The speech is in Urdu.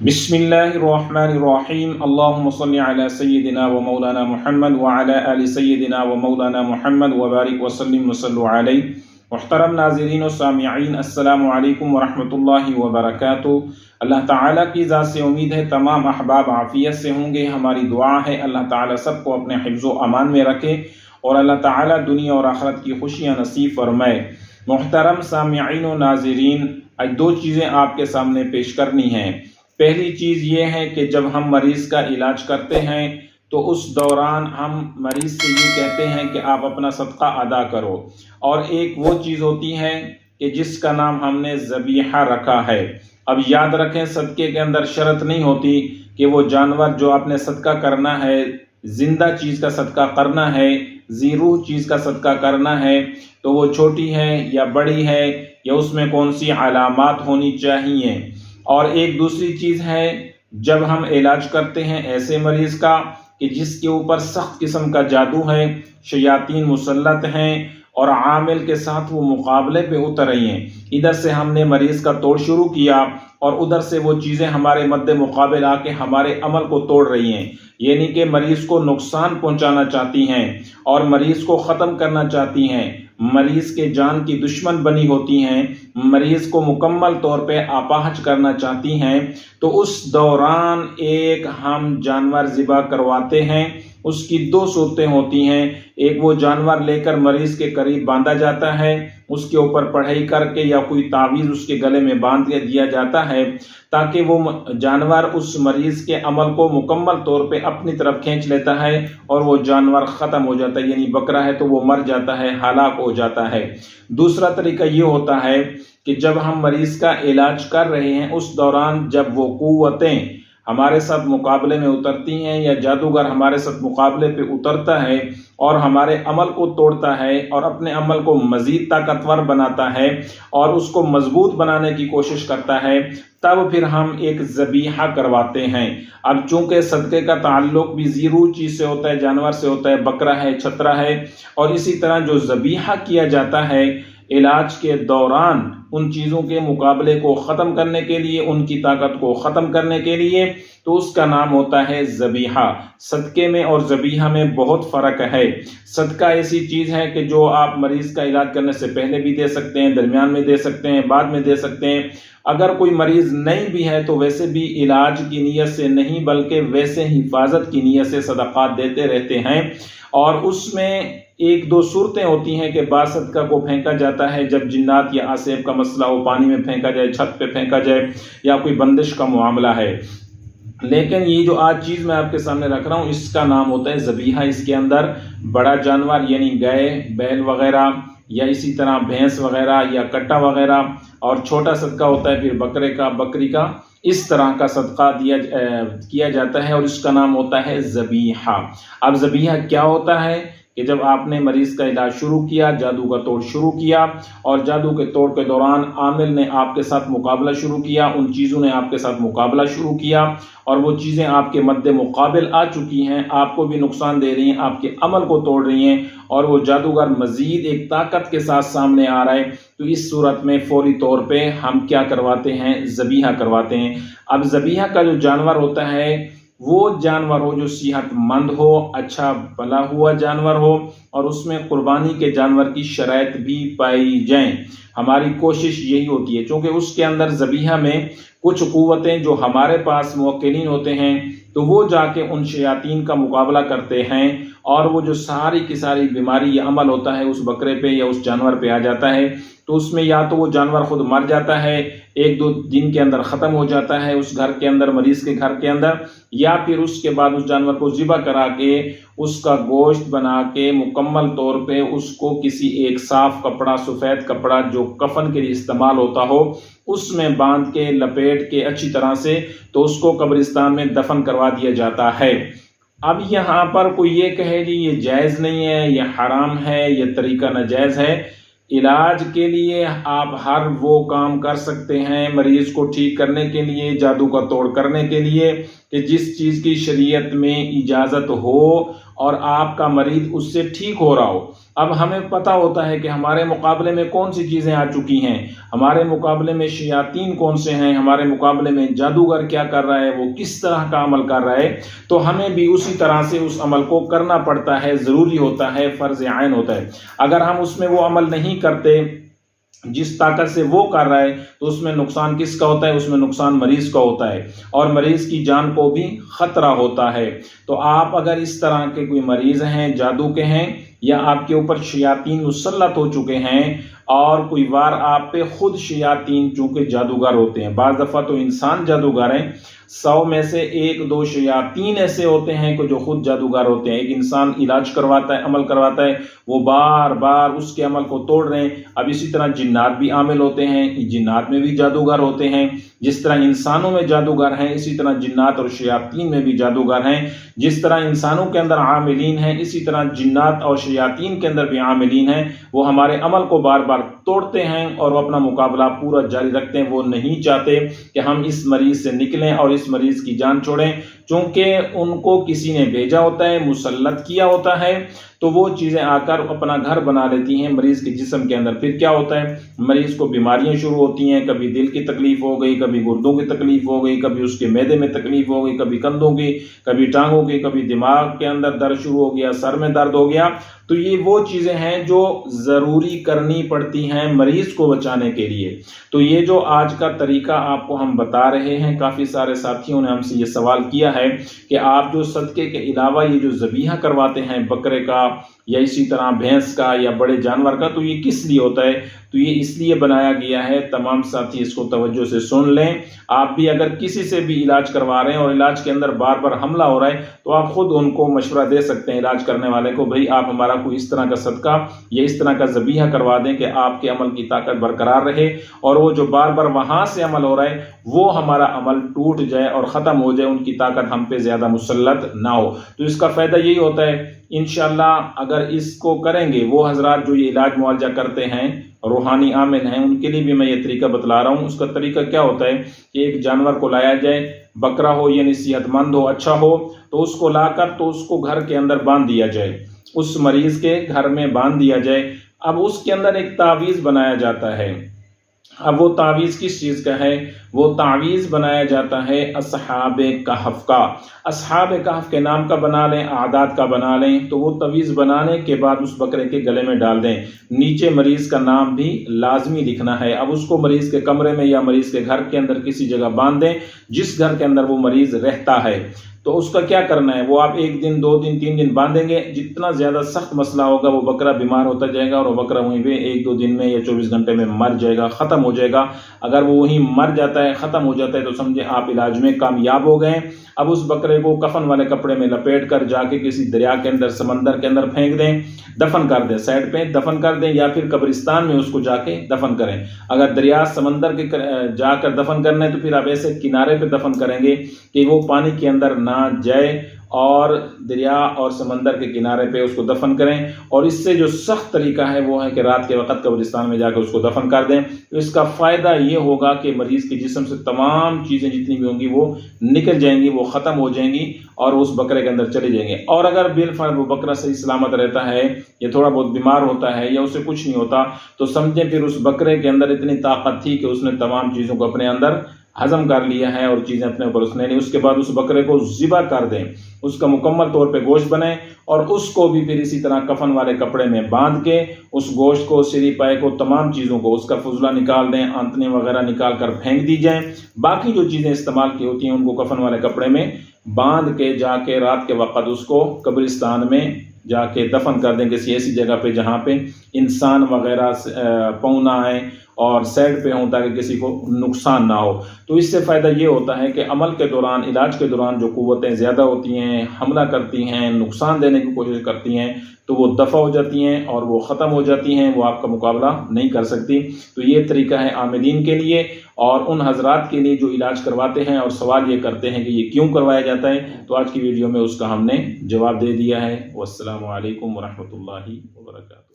بسم اللہ الرحمن الرحیم اللہم صلی علی سیدنا و مولانا محمد وعلی آل سیدنا و مولانا محمد وبارک وسلم وصلو علیہ۔ محترم ناظرین و سامعین، السلام علیکم ورحمۃ اللہ وبرکاتہ۔ اللہ تعالیٰ کی ذات سے امید ہے تمام احباب عافیت سے ہوں گے۔ ہماری دعا ہے اللہ تعالیٰ سب کو اپنے حفظ و امان میں رکھے اور اللہ تعالیٰ دنیا اور آخرت کی خوشیاں نصیب فرمائے۔ محترم سامعین و ناظرین، آج دو چیزیں آپ کے سامنے پیش کرنی ہیں۔ پہلی چیز یہ ہے کہ جب ہم مریض کا علاج کرتے ہیں تو اس دوران ہم مریض سے یہ کہتے ہیں کہ آپ اپنا صدقہ ادا کرو، اور ایک وہ چیز ہوتی ہے کہ جس کا نام ہم نے ذبیحہ رکھا ہے۔ اب یاد رکھیں، صدقے کے اندر شرط نہیں ہوتی کہ وہ جانور جو آپ نے صدقہ کرنا ہے زندہ چیز کا صدقہ کرنا ہے، ذی روح چیز کا صدقہ کرنا ہے، تو وہ چھوٹی ہے یا بڑی ہے یا اس میں کون سی علامات ہونی چاہیے۔ اور ایک دوسری چیز ہے، جب ہم علاج کرتے ہیں ایسے مریض کا کہ جس کے اوپر سخت قسم کا جادو ہے، شیاطین مسلط ہیں اور عامل کے ساتھ وہ مقابلے پہ اتر رہی ہیں، ادھر سے ہم نے مریض کا توڑ شروع کیا اور ادھر سے وہ چیزیں ہمارے مد مقابل آ کے ہمارے عمل کو توڑ رہی ہیں، یعنی کہ مریض کو نقصان پہنچانا چاہتی ہیں اور مریض کو ختم کرنا چاہتی ہیں، مریض کے جان کی دشمن بنی ہوتی ہیں، مریض کو مکمل طور پہ اپاہج کرنا چاہتی ہیں، تو اس دوران ایک ہم جانور ذبح کرواتے ہیں۔ اس کی دو صورتیں ہوتی ہیں، ایک وہ جانور لے کر مریض کے قریب باندھا جاتا ہے، اس کے اوپر پڑھائی کر کے یا کوئی تعویذ اس کے گلے میں باندھ دیا جاتا ہے تاکہ وہ جانور اس مریض کے عمل کو مکمل طور پہ اپنی طرف کھینچ لیتا ہے اور وہ جانور ختم ہو جاتا ہے، یعنی بکرا ہے تو وہ مر جاتا ہے، ہلاک ہو جاتا ہے۔ دوسرا طریقہ یہ ہوتا ہے کہ جب ہم مریض کا علاج کر رہے ہیں اس دوران جب وہ قوتیں ہمارے ساتھ مقابلے میں اترتی ہیں یا جادوگر ہمارے ساتھ مقابلے پہ اترتا ہے اور ہمارے عمل کو توڑتا ہے اور اپنے عمل کو مزید طاقتور بناتا ہے اور اس کو مضبوط بنانے کی کوشش کرتا ہے، تب پھر ہم ایک ذبیحہ کرواتے ہیں۔ اب چونکہ صدقے کا تعلق بھی ذی روح چیز سے ہوتا ہے، جانور سے ہوتا ہے، بکرا ہے، چھترا ہے، اور اسی طرح جو ذبیحہ کیا جاتا ہے علاج کے دوران ان چیزوں کے مقابلے کو ختم کرنے کے لیے، ان کی طاقت کو ختم کرنے کے لیے، تو اس کا نام ہوتا ہے ذبیحہ۔ صدقے میں اور ذبیحہ میں بہت فرق ہے۔ صدقہ ایسی چیز ہے کہ جو آپ مریض کا علاج کرنے سے پہلے بھی دے سکتے ہیں، درمیان میں دے سکتے ہیں، بعد میں دے سکتے ہیں۔ اگر کوئی مریض نہیں بھی ہے تو ویسے بھی علاج کی نیت سے نہیں بلکہ ویسے حفاظت کی نیت سے صدقات دیتے رہتے ہیں، اور اس میں ایک دو صورتیں ہوتی ہیں کہ بعض صدقہ کو پھینکا جاتا ہے جب جنات یا عصیب کا مسئلہ ہو، پانی میں پھینکا جائے، چھت پہ پھینکا جائے، یا کوئی بندش کا معاملہ ہے۔ لیکن یہ جو آج چیز میں آپ کے سامنے رکھ رہا ہوں اس کا نام ہوتا ہے ذبیحہ۔ اس کے اندر بڑا جانور یعنی گائے، بیل وغیرہ، یا اسی طرح بھینس وغیرہ یا کٹا وغیرہ، اور چھوٹا صدقہ ہوتا ہے پھر بکرے کا، بکری کا، اس طرح کا صدقہ کیا جاتا ہے اور اس کا نام ہوتا ہے ذبیحہ۔ اب ذبیحہ کیا ہوتا ہے کہ جب آپ نے مریض کا علاج شروع کیا، جادو کا توڑ شروع کیا، اور جادو کے توڑ کے دوران عامل نے آپ کے ساتھ مقابلہ شروع کیا، ان چیزوں نے آپ کے ساتھ مقابلہ شروع کیا اور وہ چیزیں آپ کے مد مقابل آ چکی ہیں، آپ کو بھی نقصان دے رہی ہیں، آپ کے عمل کو توڑ رہی ہیں، اور وہ جادوگر مزید ایک طاقت کے ساتھ سامنے آ رہا ہے، تو اس صورت میں فوری طور پہ ہم کیا کرواتے ہیں؟ ذبیحہ کرواتے ہیں۔ اب ذبیحہ کا جو جانور ہوتا ہے وہ جانور ہو جو صحت مند ہو، اچھا بنا ہوا جانور ہو، اور اس میں قربانی کے جانور کی شرائط بھی پائی جائیں۔ ہماری کوشش یہی ہوتی ہے، چونکہ اس کے اندر ذبیحہ میں کچھ قوتیں جو ہمارے پاس موکلین ہوتے ہیں تو وہ جا کے ان شیاطین کا مقابلہ کرتے ہیں، اور وہ جو ساری کی ساری بیماری یا عمل ہوتا ہے اس بکرے پہ یا اس جانور پہ آ جاتا ہے، تو اس میں یا تو وہ جانور خود مر جاتا ہے، ایک دو دن کے اندر ختم ہو جاتا ہے اس گھر کے اندر، مریض کے گھر کے اندر، یا پھر اس کے بعد اس جانور کو ذبح کرا کے اس کا گوشت بنا کے مکمل طور پہ اس کو کسی ایک صاف کپڑا، سفید کپڑا جو کفن کے لیے استعمال ہوتا ہو، اس میں باندھ کے لپیٹ کے اچھی طرح سے تو اس کو قبرستان میں دفن کروا دیا جاتا ہے۔ اب یہاں پر کوئی یہ کہے جی یہ جائز نہیں ہے، یہ حرام ہے، یہ طریقہ ناجائز ہے۔ علاج کے لیے آپ ہر وہ کام کر سکتے ہیں مریض کو ٹھیک کرنے کے لیے، جادو کا توڑ کرنے کے لیے، کہ جس چیز کی شریعت میں اجازت ہو اور آپ کا مریض اس سے ٹھیک ہو رہا ہو۔ اب ہمیں پتہ ہوتا ہے کہ ہمارے مقابلے میں کون سی چیزیں آ چکی ہیں، ہمارے مقابلے میں شیاطین کون سے ہیں، ہمارے مقابلے میں جادوگر کیا کر رہا ہے، وہ کس طرح کا عمل کر رہا ہے، تو ہمیں بھی اسی طرح سے اس عمل کو کرنا پڑتا ہے، ضروری ہوتا ہے، فرض عین ہوتا ہے۔ اگر ہم اس میں وہ عمل نہیں کرتے جس طاقت سے وہ کر رہا ہے تو اس میں نقصان کس کا ہوتا ہے؟ اس میں نقصان مریض کا ہوتا ہے، اور مریض کی جان کو بھی خطرہ ہوتا ہے۔ تو آپ اگر اس طرح کے کوئی مریض ہیں، جادو کے ہیں، یا آپ کے اوپر شیاطین مسلط ہو چکے ہیں، اور کوئی بار آپ پہ خود شیاطین، چونکہ جادوگر ہوتے ہیں، بعض دفعہ تو انسان جادوگر ہیں، 100 میں سے 1-2 شیاطین ایسے ہوتے ہیں کہ جو خود جادوگر ہوتے ہیں۔ ایک انسان علاج کرواتا ہے، عمل کرواتا ہے، وہ بار بار اس کے عمل کو توڑ رہے ہیں۔ اب اسی طرح جنات بھی عامل ہوتے ہیں، جنات میں بھی جادوگر ہوتے ہیں، جس طرح انسانوں میں جادوگر ہیں اسی طرح جنات اور شیاطین میں بھی جادوگر ہیں۔ جس طرح انسانوں کے اندر عاملین ہیں اسی طرح جنات اور شیاطین کے اندر بھی عاملین ہیں، وہ ہمارے عمل کو بار بار توڑتے ہیں اور وہ اپنا مقابلہ پورا جاری رکھتے ہیں۔ وہ نہیں چاہتے کہ ہم اس مریض سے نکلیں اور اس مریض کی جان چھوڑیں، چونکہ ان کو کسی نے بھیجا ہوتا ہے، مسلط کیا ہوتا ہے، تو وہ چیزیں آ کر اپنا گھر بنا لیتی ہیں مریض کے جسم کے اندر۔ پھر کیا ہوتا ہے؟ مریض کو بیماریاں شروع ہوتی ہیں، کبھی دل کی تکلیف ہو گئی، کبھی گردوں کی تکلیف ہو گئی، کبھی اس کے معدے میں تکلیف ہو گئی، کبھی کندھوں کی، کبھی ٹانگوں کی، کبھی دماغ کے اندر درد شروع ہو گیا، سر میں درد ہو گیا۔ تو یہ وہ چیزیں ہیں جو ضروری کرنی پڑتی ہیں مریض کو بچانے کے لیے۔ تو یہ جو آج کا طریقہ آپ کو ہم بتا رہے ہیں، کافی سارے ساتھیوں نے ہم سے یہ سوال کیا ہے کہ آپ جو صدقے کے علاوہ یہ جو ذبیحہ کرواتے ہیں بکرے کا یا اسی طرح بھینس کا یا بڑے جانور کا، تو یہ کس لیے ہوتا ہے؟ تو یہ اس لیے بنایا گیا ہے، تمام ساتھی اس کو توجہ سے سن لیں۔ آپ بھی اگر کسی سے بھی علاج کروا رہے ہیں اور علاج کے اندر بار بار حملہ ہو رہا ہے تو آپ خود ان کو مشورہ دے سکتے ہیں، علاج کرنے والے کو، بھئی آپ ہمارا کوئی اس طرح کا صدقہ یا اس طرح کا ذبیحہ کروا دیں کہ آپ کے عمل کی طاقت برقرار رہے، اور وہ جو بار بار وہاں سے عمل ہو رہا ہے وہ ہمارا عمل ٹوٹ جائے اور ختم ہو جائے، ان کی طاقت ہم پہ زیادہ مسلط نہ ہو۔ تو اس کا فائدہ یہی ہوتا ہے انشاءاللہ اگر اس کو کریں گے، وہ حضرات جو یہ علاج معالجہ کرتے ہیں، روحانی عامل ہیں، ان کے لیے بھی میں یہ طریقہ بتلا رہا ہوں۔ اس کا طریقہ کیا ہوتا ہے کہ ایک جانور کو لایا جائے، بکرا ہو یعنی صحت مند ہو، اچھا ہو، تو اس کو لا کر تو اس کو گھر کے اندر باندھ دیا جائے، اس مریض کے گھر میں باندھ دیا جائے۔ اب اس کے اندر ایک تعویذ بنایا جاتا ہے۔ اب وہ تعویذ کس چیز کا ہے؟ وہ تعویذ بنایا جاتا ہے اصحاب کہف کا۔ اصحاب کہف کے نام کا بنا لیں، اعداد کا بنا لیں، تو وہ تعویذ بنانے کے بعد اس بکرے کے گلے میں ڈال دیں۔ نیچے مریض کا نام بھی لازمی لکھنا ہے۔ اب اس کو مریض کے کمرے میں یا مریض کے گھر کے اندر کسی جگہ باندھ دیں جس گھر کے اندر وہ مریض رہتا ہے۔ تو اس کا کیا کرنا ہے؟ وہ آپ 1 دن 2 دن 3 دن باندھیں گے، جتنا زیادہ سخت مسئلہ ہوگا وہ بکرا بیمار ہوتا جائے گا اور وہ بکرا وہیں پہ 1-2 دن میں یا 24 گھنٹے میں مر جائے گا، ختم ہو جائے گا۔ اگر وہ وہیں مر جاتا ہے، ختم ہو جاتا ہے، تو سمجھیں آپ علاج میں کامیاب ہو گئے۔ اب اس بکرے کو کفن والے کپڑے میں لپیٹ کر جا کے کسی دریا کے اندر، سمندر کے اندر پھینک دیں، دفن کر دیں، سائڈ پہ دفن کر دیں، یا پھر قبرستان میں اس کو جا کے دفن کریں۔ اگر دریا سمندر کے جا کر دفن کرنا ہے تو پھر آپ ایسے کنارے پہ دفن کریں گے کہ وہ پانی کے اندر نہ جائے، اور دریا اور سمندر کے کنارے پہ اس کو دفن کریں۔ اور اس سے جو سخت طریقہ ہے وہ ہے کہ رات کے وقت قبرستان میں جا کے اس کو دفن کر دیں۔ تو اس کا فائدہ یہ ہوگا کہ مریض کے جسم سے تمام چیزیں جتنی بھی ہوں گی وہ نکل جائیں گی، وہ ختم ہو جائیں گی اور اس بکرے کے اندر چلی جائیں گے۔ اور اگر بالفعل وہ بکرا صحیح سلامت رہتا ہے یا تھوڑا بہت بیمار ہوتا ہے یا اسے کچھ نہیں ہوتا، تو سمجھیں پھر اس بکرے کے اندر اتنی طاقت تھی کہ اس نے تمام چیزوں کو اپنے اندر ہضم کر لیا ہے اور چیزیں اپنے اوپر اس نے لی۔ اس کے بعد اس بکرے کو ذبح کر دیں، اس کا مکمل طور پہ گوشت بنائیں، اور اس کو بھی پھر اسی طرح کفن والے کپڑے میں باندھ کے اس گوشت کو، سری پائے کو، تمام چیزوں کو، اس کا فضلہ نکال دیں، آنتنے وغیرہ نکال کر پھینک دی جائیں۔ باقی جو چیزیں استعمال کی ہوتی ہیں ان کو کفن والے کپڑے میں باندھ کے جا کے رات کے وقت اس کو قبرستان میں جا کے دفن کر دیں، کسی ایسی جگہ پہ جہاں پہ انسان وغیرہ پاؤں نہ آئیں اور سائڈ پہ ہوں تاکہ کسی کو نقصان نہ ہو۔ تو اس سے فائدہ یہ ہوتا ہے کہ عمل کے دوران، علاج کے دوران جو قوتیں زیادہ ہوتی ہیں، حملہ کرتی ہیں، نقصان دینے کی کوشش کرتی ہیں، تو وہ دفع ہو جاتی ہیں اور وہ ختم ہو جاتی ہیں، وہ آپ کا مقابلہ نہیں کر سکتی۔ تو یہ طریقہ ہے عاملین کے لیے اور ان حضرات کے لیے جو علاج کرواتے ہیں اور سوال یہ کرتے ہیں کہ یہ کیوں کروایا جاتا ہے۔ تو آج کی ویڈیو میں اس کا ہم نے جواب دے دیا ہے۔ والسلام علیکم ورحمۃ اللہ وبرکاتہ۔